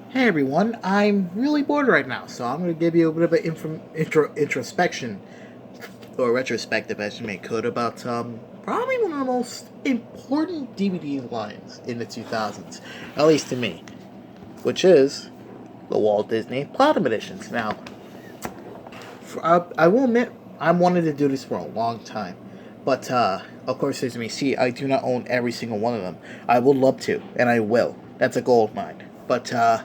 Hey everyone, I'm really bored right now, so I'm going to give you a bit of an introspection, or retrospective as you may could, about probably one of the most important DVD lines in the 2000s, at least to me, which is the Walt Disney Platinum Editions. Now, I will admit, I wanted to do this for a long time, but of course, as you may see, I do not own every single one of them. I would love to, and I will. That's a goal of mine. But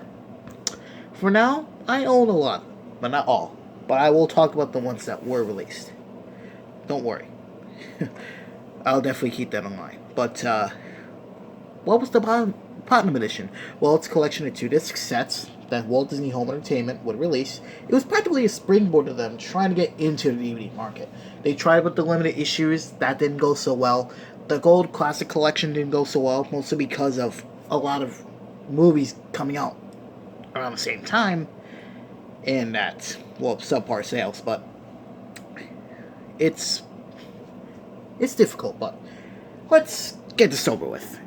for now, I own a lot, but not all. But I will talk about the ones that were released. Don't worry. I'll definitely keep that in mind. But, what was the Platinum Edition? Well, it's a collection of 2 disc sets that Walt Disney Home Entertainment would release. It was practically a springboard to them trying to get into the DVD market. They tried with the limited issues, that didn't go so well. The Gold Classic Collection didn't go so well, mostly because of a lot of movies coming out around the same time, and that, well, subpar sales, but it's difficult, but let's get this over with.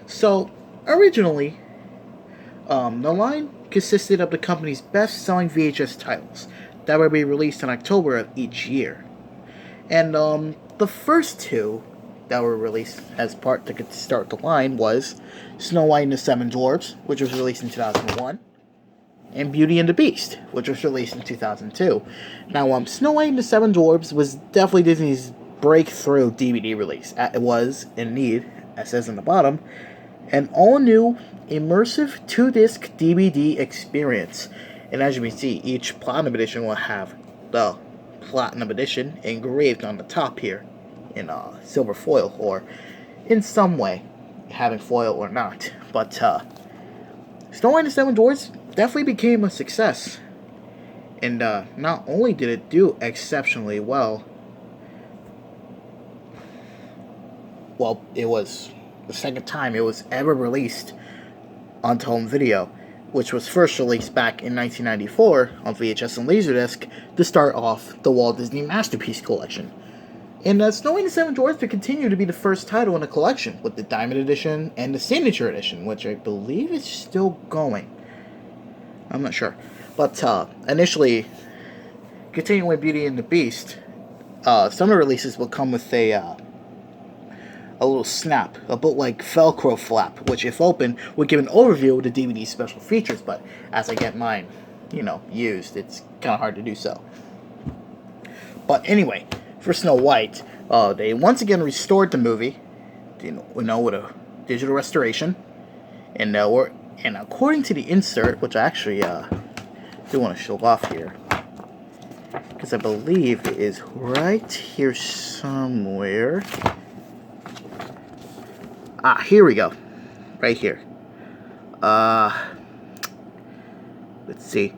So, originally, the line consisted of the company's best-selling VHS titles that would be released in October of each year. And the first two that were released as part to start the line was Snow White and the Seven Dwarfs, which was released in 2001, and Beauty and the Beast, which was released in 2002. Now, Snow White and the Seven Dwarfs was definitely Disney's breakthrough DVD release. It was, indeed, as it says on the bottom, an all-new, immersive 2-disc DVD experience. And as you can see, each Platinum Edition will have the Platinum Edition engraved on the top here in silver foil, or in some way, having foil or not. But Snow White and the Seven Dwarfs definitely became a success. And not only did it do exceptionally well, it was the second time it was ever released on home video, which was first released back in 1994 on VHS and Laserdisc to start off the Walt Disney Masterpiece Collection. And Snow White and the Seven Dwarfs would continue to be the first title in the collection, with the Diamond Edition and the Signature Edition, which I believe is still going. I'm not sure. But initially, continuing with Beauty and the Beast, some releases will come with a little snap, a bootleg Velcro flap, which, if open, would give an overview of the DVD's special features. But as I get mine, used, it's kind of hard to do so. But anyway, for Snow White, they once again restored the movie, with a digital restoration, and according to the insert, which I actually do want to show off here, because I believe it is right here somewhere. Here we go. Right here. Let's see.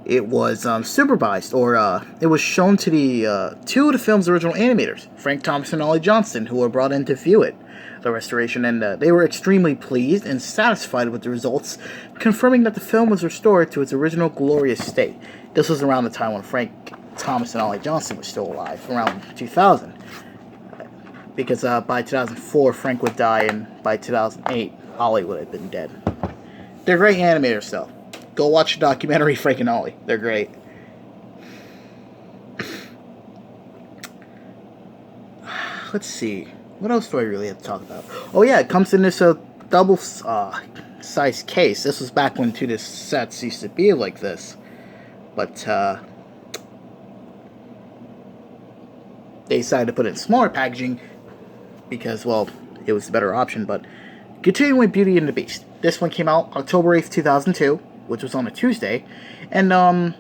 It was supervised, or it was shown to the two of the film's original animators, Frank Thomas and Ollie Johnston, who were brought in to view it, the restoration, and they were extremely pleased and satisfied with the results, confirming that the film was restored to its original glorious state. This was around the time when Frank Thomas and Ollie Johnston were still alive, around 2000. Because by 2004, Frank would die, and by 2008, Ollie would have been dead. They're great animators, though. Go watch the documentary, Frank and Ollie. They're great. Let's see. What else do I really have to talk about? Oh yeah, it comes in this double size case. This was back when 2-disc sets used to be like this. But they decided to put it in smaller packaging because, well, it was the better option. But continuing with Beauty and the Beast. This one came out October 8th, 2002, which was on a Tuesday. And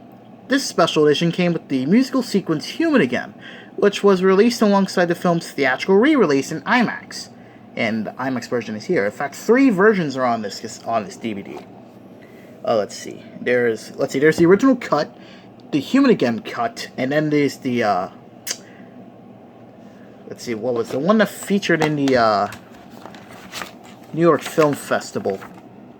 this special edition came with the musical sequence Human Again, which was released alongside the film's theatrical re-release in IMAX. And the IMAX version is here. In fact, 3 versions are on this DVD. Let's see. There's the original cut, the Human Again cut, and then there's the let's see, what was the one that featured in the New York Film Festival?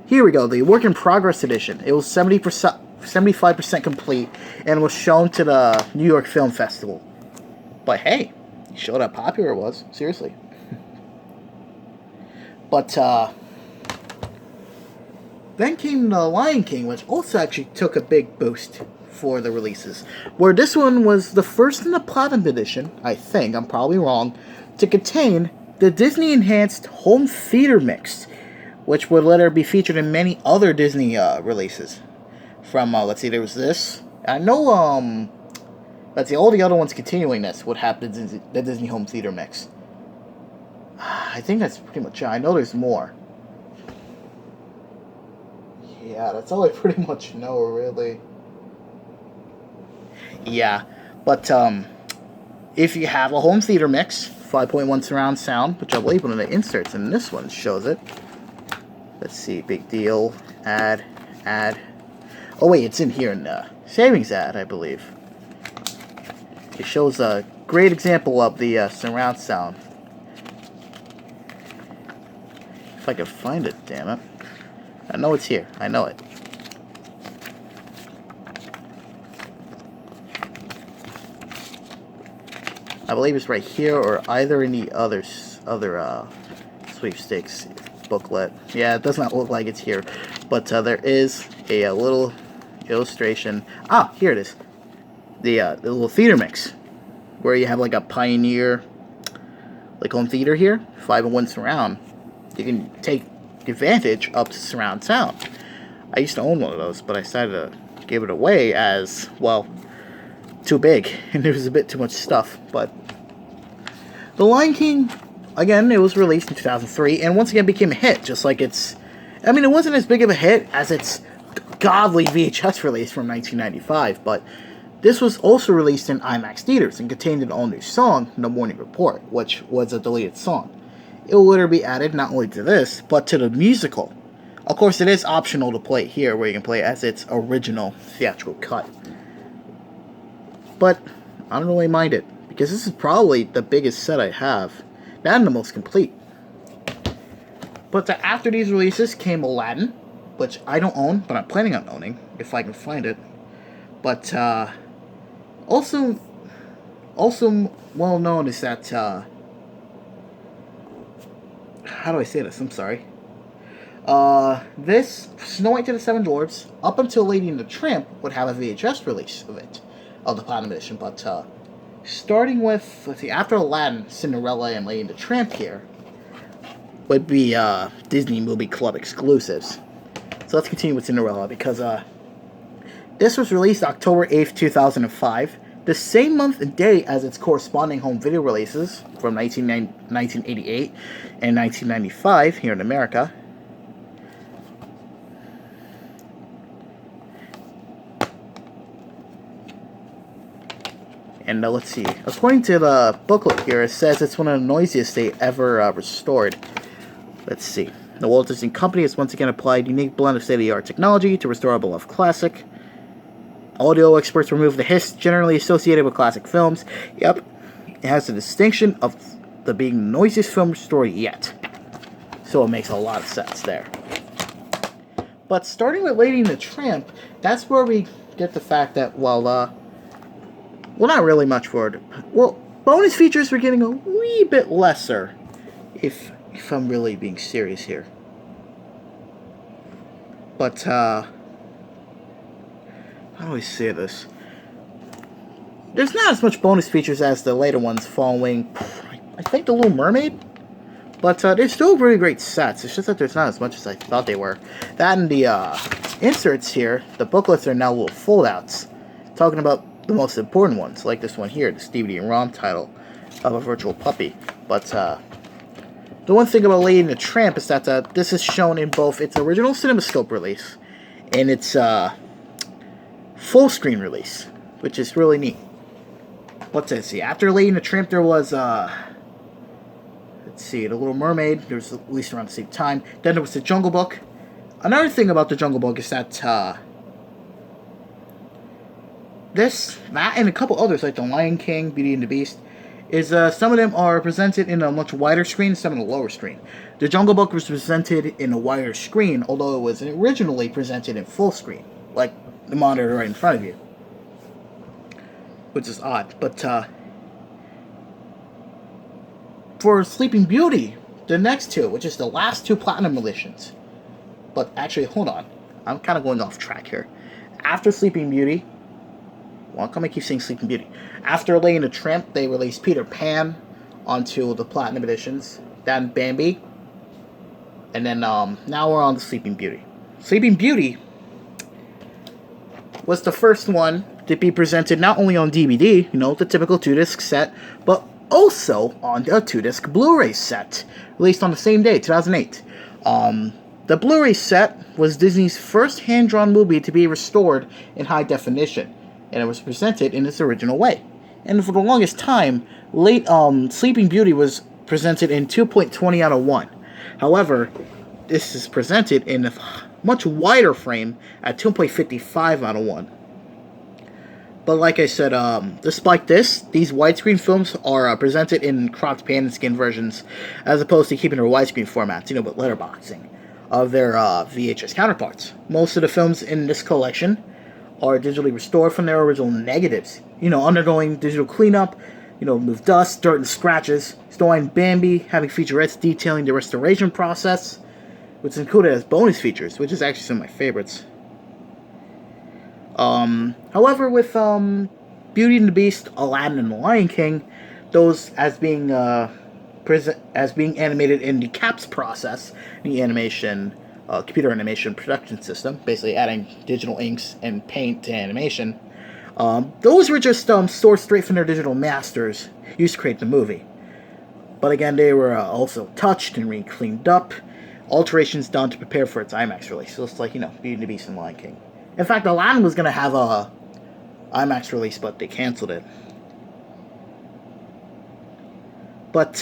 Here we go, the Work in Progress edition. It was 75% complete and was shown to the New York Film Festival. But hey, it showed how popular it was. Seriously. But Then came The Lion King, which also actually took a big boost for the releases. Where this one was the first in the Platinum Edition, I think, I'm probably wrong, to contain the Disney Enhanced Home Theater Mix, which would later be featured in many other Disney releases. From, let's see, there was this. I know, let's see, all the other ones continuing this would have the Disney Home Theater Mix. I think that's pretty much it. I know there's more. Yeah, that's all I pretty much know, really. Yeah, but, if you have a home theater mix, 5.1 surround sound, which I believe one of the inserts in this one shows it. Let's see, big deal, ad. Oh wait, it's in here in the savings ad, I believe. It shows a great example of the surround sound. If I can find it, damn it. I know it's here. I know it. I believe it's right here or either in the other sweepstakes booklet. Yeah, it does not look like it's here, but there is a little illustration. Ah, here it is. The little theater mix, where you have like a Pioneer, like home theater here, 5.1 surround. You can take advantage up to surround sound. I used to own one of those, but I decided to give it away as, well, too big, and there was a bit too much stuff. But The Lion King, again, it was released in 2003, and once again became a hit, just like its... I mean, it wasn't as big of a hit as its godly VHS release from 1995, but this was also released in IMAX theaters and contained an all-new song, The Morning Report, which was a deleted song. It will later be added not only to this, but to the musical. Of course, it is optional to play it here, where you can play it as its original theatrical cut. But I don't really mind it, because this is probably the biggest set I have, and the most complete. But after these releases came Aladdin, which I don't own, but I'm planning on owning, if I can find it. But also well known is that, how do I say this? I'm sorry. This, Snow White and the Seven Dwarfs, up until Lady and the Tramp, would have a VHS release of it, of the Platinum Edition, but, starting with, let's see, after Aladdin, Cinderella, and Lady and the Tramp here, would be, Disney Movie Club exclusives. So let's continue with Cinderella, because, this was released October 8th, 2005, the same month and day as its corresponding home video releases from 1988 and 1995 here in America. And let's see, according to the booklet here, it says it's one of the noisiest they ever restored. Let's see. The Walt Disney Company has once again applied a unique blend of state-of-the-art technology to restore a beloved classic. Audio experts remove the hiss generally associated with classic films. Yep, it has the distinction of the being the noisiest film restored yet. So it makes a lot of sense there. But starting with Lady and the Tramp, that's where we get the fact that, well, not really much for it. Well, bonus features were getting a wee bit lesser, if I'm really being serious here. But, how do I say this? There's not as much bonus features as the later ones following, I think, The Little Mermaid. But they're still really great sets. It's just that there's not as much as I thought they were. That and the inserts here, the booklets are now little foldouts. Talking about the most important ones, like this one here, this DVD and ROM title of A Virtual Puppy. But the one thing about Lady and the Tramp is that this is shown in both its original CinemaScope release and its full screen release, which is really neat. Let's see. After Lady and the Tramp, there was let's see, The Little Mermaid. There was released around the same time. Then there was The Jungle Book. Another thing about The Jungle Book is that that, and a couple others like The Lion King, Beauty and the Beast, is some of them are presented in a much wider screen, some in a lower screen. The Jungle Book was presented in a wider screen, although it was originally presented in full screen, like the monitor right in front of you, which is odd. But for Sleeping Beauty, the next two, which is the last two Platinum editions, but actually, hold on, I'm kind of going off track here. After Sleeping Beauty, well, how come I keep saying Sleeping Beauty? After Lady and the Tramp, they released Peter Pan onto the Platinum Editions, then Bambi, and then now we're on to Sleeping Beauty. Sleeping Beauty was the first one to be presented not only on DVD, the typical 2-disc set, but also on a 2-disc Blu-ray set, released on the same day, 2008. The Blu-ray set was Disney's first hand-drawn movie to be restored in high definition, and it was presented in its original way. And for the longest time, Sleeping Beauty was presented in 2.20 out of 1. However, this is presented in a much wider frame at 2.55 out of 1. But like I said, despite this, these widescreen films are presented in cropped pan and skin versions, as opposed to keeping their widescreen formats, but letterboxing of their VHS counterparts. Most of the films in this collection are digitally restored from their original negatives, undergoing digital cleanup, remove dust, dirt, and scratches, starring Bambi having featurettes detailing the restoration process, which is included as bonus features, which is actually some of my favorites. However, with Beauty and the Beast, Aladdin, and The Lion King, those as being animated in the CAPS process, the computer animation production system, basically adding digital inks and paint to animation. Those were just sourced straight from their digital masters used to create the movie. But again, they were also touched and re-cleaned up, alterations done to prepare for its IMAX release. So it's like, Beauty and the Beast and Lion King. In fact, Aladdin was going to have a IMAX release, but they canceled it. But,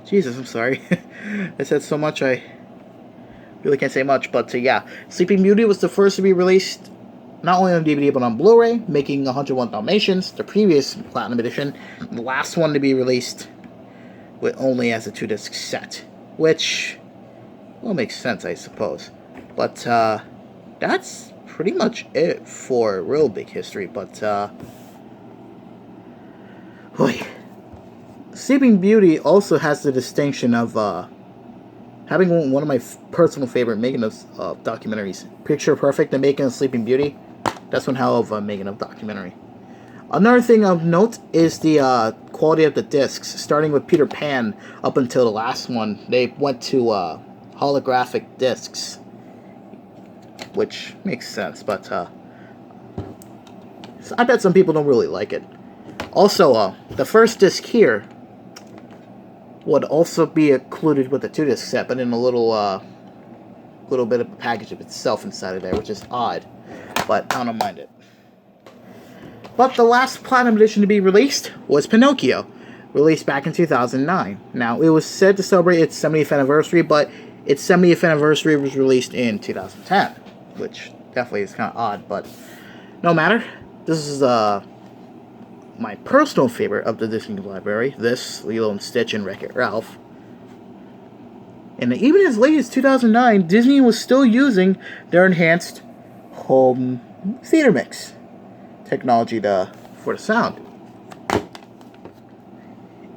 Jesus, I'm sorry. I said so much, I really can't say much. But, yeah, Sleeping Beauty was the first to be released not only on DVD, but on Blu-ray, making 101 Dalmatians, the previous Platinum Edition, the last one to be released with only as a 2-disc set. Which, well, makes sense, I suppose. But, that's pretty much it for real big history. But, Sleeping Beauty also has the distinction of having one of my personal favorite making of documentaries. Picture Perfect, the making of Sleeping Beauty. That's one hell of a making of documentary. Another thing of note is the quality of the discs. Starting with Peter Pan up until the last one, they went to holographic discs, which makes sense. But I bet some people don't really like it. Also, the first disc here would also be included with the 2-disc set, but in a little bit of a package of itself inside of there, which is odd, but I don't mind it. But the last Platinum Edition to be released was Pinocchio, released back in 2009. Now, it was said to celebrate its 70th anniversary, but its 70th anniversary was released in 2010, which definitely is kind of odd, but no matter. This is my personal favorite of the Disney library, this, Lilo and Stitch, and Wreck-It Ralph. And even as late as 2009, Disney was still using their enhanced home theater mix technology for the sound.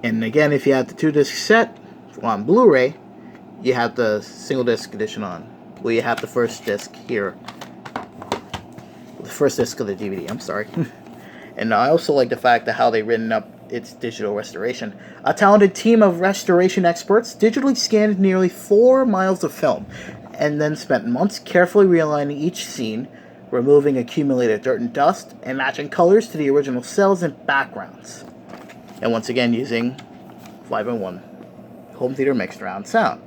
And again, if you have the 2-disc set on Blu-ray, you have the single-disc edition on. Well, you have the first disc here. The first disc of the DVD, I'm sorry. And I also like the fact that how they've written up its digital restoration. A talented team of restoration experts digitally scanned nearly 4 miles of film, and then spent months carefully realigning each scene, removing accumulated dirt and dust, and matching colors to the original cells and backgrounds. And once again using 5-in-1 home theater mixed round sound.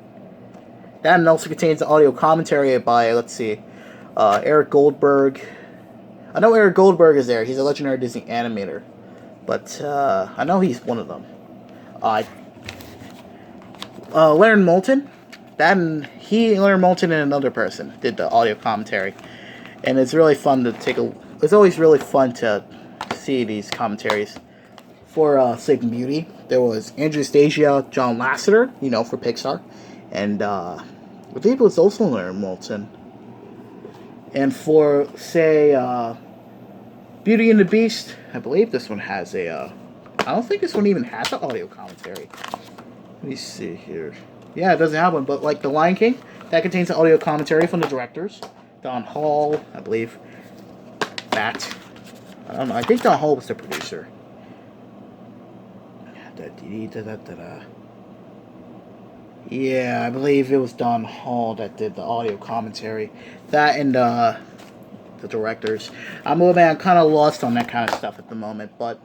That also contains the audio commentary by, Eric Goldberg. I know Eric Goldberg is there. He's a legendary Disney animator. But I know he's one of them. Leonard Moulton. Leonard Moulton and another person did the audio commentary. And it's really fun to it's always really fun to see these commentaries. For Sleeping Beauty, there was Andrew Stasia, John Lasseter, for Pixar. And I believe it was also Leonard Moulton. And for, Beauty and the Beast, I believe this one has I don't think this one even has the audio commentary. Let me see here. Yeah, it doesn't have one, but like The Lion King, that contains the audio commentary from the directors. Don Hall, I believe. That. I don't know. I think Don Hall was the producer. Yeah, I believe it was Don Hall that did the audio commentary. That and the directors. I'm kind of lost on that kind of stuff at the moment, but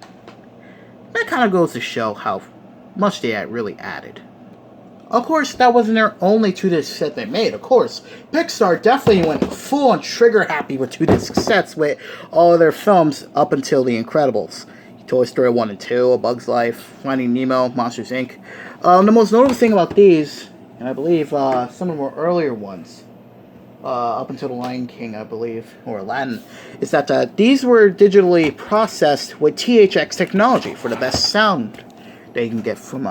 that kind of goes to show how much they really added. Of course, that wasn't their only 2-disc set they made. Of course, Pixar definitely went full on trigger happy with 2-disc sets with all of their films up until The Incredibles. Toy Story 1 and 2, A Bug's Life, Finding Nemo, Monsters Inc. The most notable thing about these, and I believe some of the more earlier ones, up until The Lion King, I believe, or Aladdin, is that these were digitally processed with THX technology for the best sound they can get from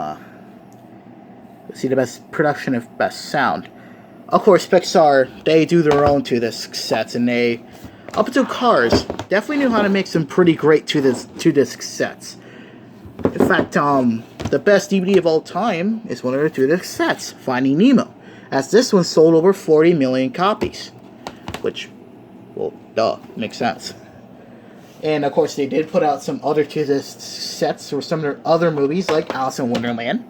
see the best production of best sound. Of course, Pixar, they do their own 2-disc sets, and they, up until Cars, definitely knew how to make some pretty great 2-disc sets. In fact, the best DVD of all time is one of their 2-disc sets, Finding Nemo, as this one sold over 40 million copies. Which, well, duh, makes sense. And of course, they did put out some other 2-disc sets for some of their other movies, like Alice in Wonderland,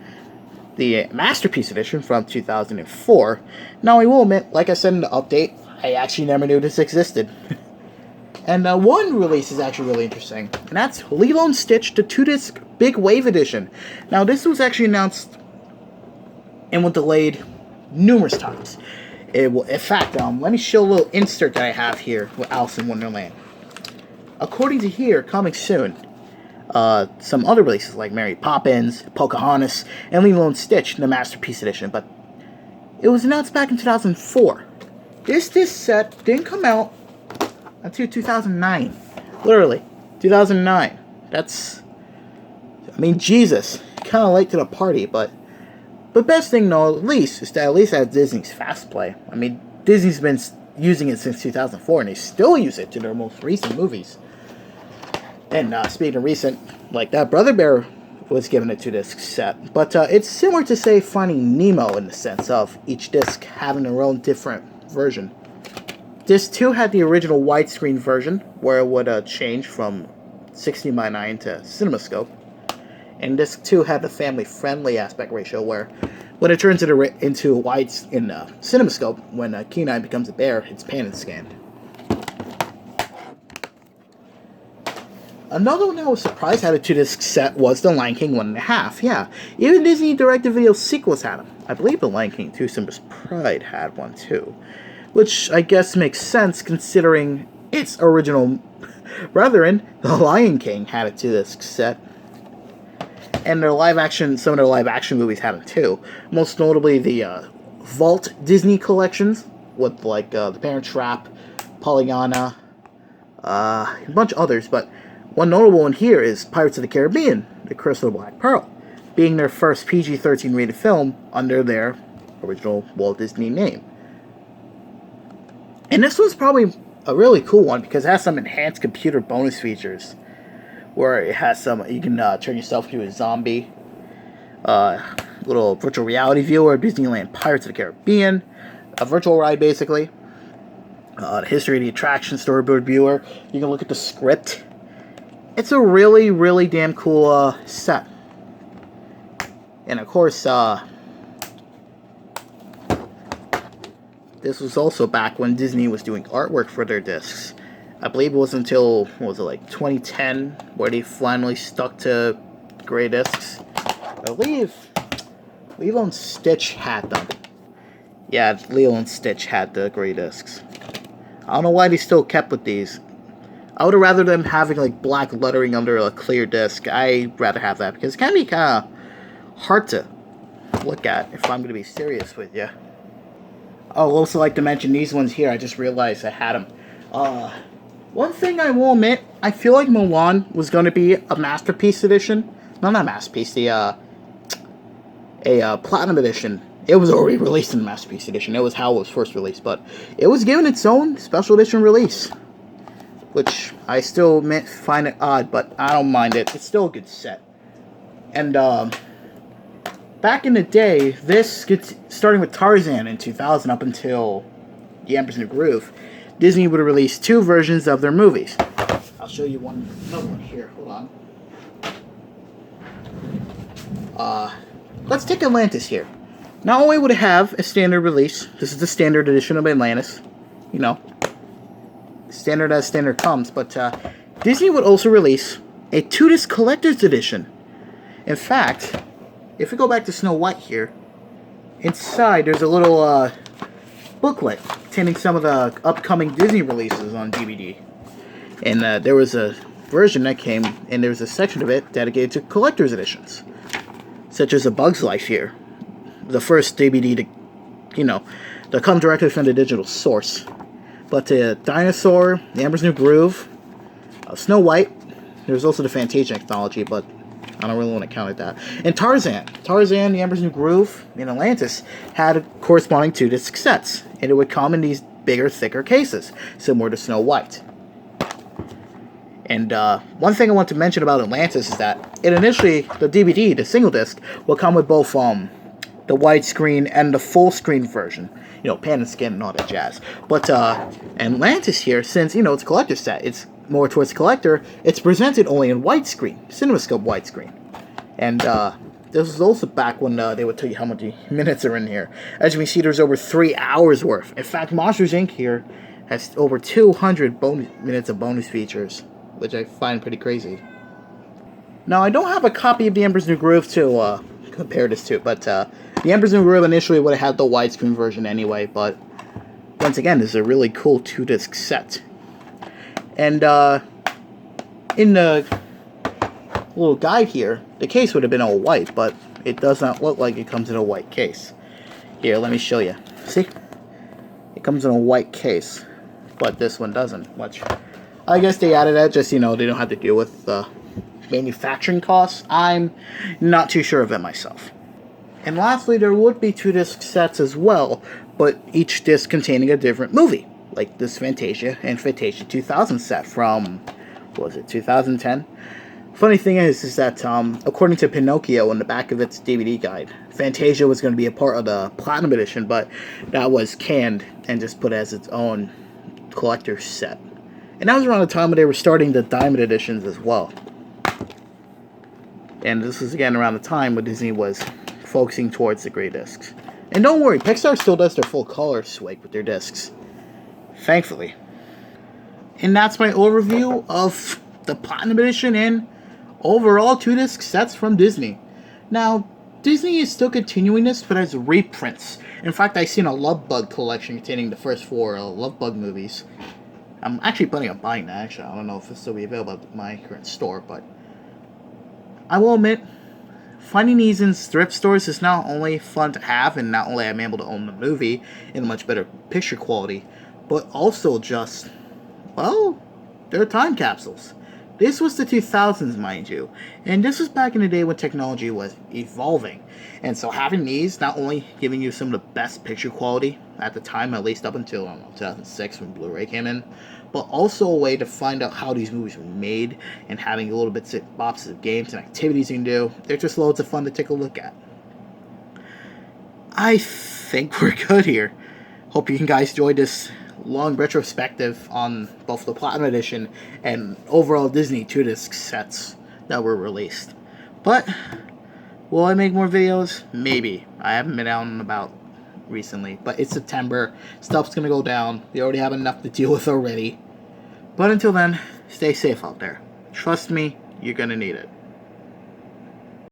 the Masterpiece Edition from 2004. Now, I will admit, like I said in the update, I actually never knew this existed. And one release is actually really interesting, and that's Lilo and Stitch, the 2-disc Big Wave Edition. Now, this was actually announced and was delayed numerous times. In fact, let me show a little insert that I have here with Alice in Wonderland. According to here, coming soon, some other releases like Mary Poppins, Pocahontas, and Lilo and Stitch, the Masterpiece Edition, but it was announced back in 2004. This set didn't come out until 2009. Literally, 2009. That's, I mean, Jesus, kind of late to the party, but best thing though, at least, is that at least has Disney's Fast Play. I mean, Disney's been using it since 2004, and they still use it to their most recent movies. And speaking of recent, like that, Brother Bear was given a 2-disc set. But it's similar to, say, Finding Nemo in the sense of each disc having their own different version. Disc 2 had the original widescreen version, where it would change from 16:9 to CinemaScope. And Disc 2 had the family-friendly aspect ratio, where when it turns into wide in CinemaScope, when Kenai becomes a bear, it's pan and scanned. Another one I was surprised had a 2-disc set was The Lion King 1.5. Yeah, even Disney direct-to-video sequels had them. I believe The Lion King 2 Simba's Pride had one too, which I guess makes sense considering its original brethren, The Lion King, had a 2-disc set. And some of their live-action movies had them too. Most notably the Vault Disney collections, with like The Parent Trap, Pollyanna, a bunch of others, but one notable one here is Pirates of the Caribbean, The Curse of the Black Pearl, being their first PG-13 rated film under their original Walt Disney name. And this was probably a really cool one because it has some enhanced computer bonus features, where it has some, you can turn yourself into a zombie, little virtual reality viewer of Disneyland Pirates of the Caribbean, a virtual ride basically, the history of the attraction storyboard viewer. You can look at the script. It's a really, really damn cool set. And of course, this was also back when Disney was doing artwork for their discs. I believe it was until, 2010, where they finally stuck to gray discs. I believe Lilo and Stitch had them. Yeah, Lilo and Stitch had the gray discs. I don't know why they still kept with these. I would have rather them having like black lettering under a clear disc. I'd rather have that because it can be kind of hard to look at if I'm going to be serious with you. Oh, I'd also like to mention these ones here. I just realized I had them. One thing I will admit, I feel like Mulan was going to be a Masterpiece Edition. No, not Masterpiece. A Platinum Edition. It was already released in the Masterpiece Edition. It was how it was first released, but it was given its own special edition release, which I still find it odd, but I don't mind it. It's still a good set. And that back in the day, this gets starting with Tarzan in 2000 up until The Emperor's New Groove, Disney would release 2 versions of their movies. I'll show you another one here. Hold on. Let's take Atlantis here. Not only would it have a standard release, this is the standard edition of Atlantis, you know, standard as standard comes, but Disney would also release a 2-disc collector's edition. In fact, if we go back to Snow White here, inside there's a little booklet containing some of the upcoming Disney releases on DVD. And there was a version that came, and there was a section of it dedicated to collector's editions, such as A Bug's Life here, the first DVD to come directly from the digital source. But Dinosaur, The Emperor's New Groove, Snow White, there's also the Fantasia anthology, but I don't really want to count it that. And Tarzan, The Emperor's New Groove, and Atlantis had corresponding 2-disc sets, and it would come in these bigger, thicker cases, similar to Snow White. And one thing I want to mention about Atlantis is that it initially, the DVD, the single disc, will come with both the widescreen and the full screen version. You know, pan and skin and all that jazz. But Atlantis here, since, you know, it's a collector's set, it's more towards collector, it's presented only in widescreen, CinemaScope widescreen. And this was also back when they would tell you how many minutes are in here. As you can see, there's over 3 hours worth. In fact, Monsters Inc. here has over 200 minutes of bonus features, which I find pretty crazy. Now, I don't have a copy of The Emperor's New Groove to compare this to, but The Emperor's New Groove initially would have had the widescreen version anyway, but once again, this is a really cool 2-disc set. And in the little guide here, the case would have been all white, but it does not look like it comes in a white case. Here, let me show you. See? It comes in a white case, but this one doesn't, which I guess they added that just, you know, they don't have to deal with manufacturing costs. I'm not too sure of it myself. And lastly, there would be 2-disc sets as well, but each disc containing a different movie, like this Fantasia and Fantasia 2000 set from, what was it, 2010? Funny thing is that according to Pinocchio on the back of its DVD guide, Fantasia was going to be a part of the Platinum Edition, but that was canned and just put as its own collector's set. And that was around the time when they were starting the Diamond Editions as well. And this was again around the time when Disney was focusing towards the gray discs. And don't worry, Pixar still does their full color swag with their discs, thankfully. And that's my overview of the Platinum Edition and overall 2-disc sets from Disney. Now, Disney is still continuing this, but as reprints. In fact, I've seen a Love Bug collection containing the first 4 Love Bug movies. I'm actually planning on buying that, actually. I don't know if it'll still be available at my current store, but I will admit, finding these in thrift stores is not only fun to have, and not only am I able to own the movie in a much better picture quality, but also just, well, they're time capsules. This was the 2000s, mind you, and this was back in the day when technology was evolving. And so having these, not only giving you some of the best picture quality at the time, at least up until, I don't know, 2006 when Blu-ray came in, but also a way to find out how these movies were made, and having a little bits of boxes of games and activities you can do. They're just loads of fun to take a look at. I think we're good here. Hope you guys enjoyed this long retrospective on both the Platinum Edition and overall Disney 2-disc sets that were released. But will I make more videos? Maybe. I haven't been out and about recently, but it's September. Stuff's gonna go down. We already have enough to deal with already. But until then, stay safe out there. Trust me, you're gonna need it.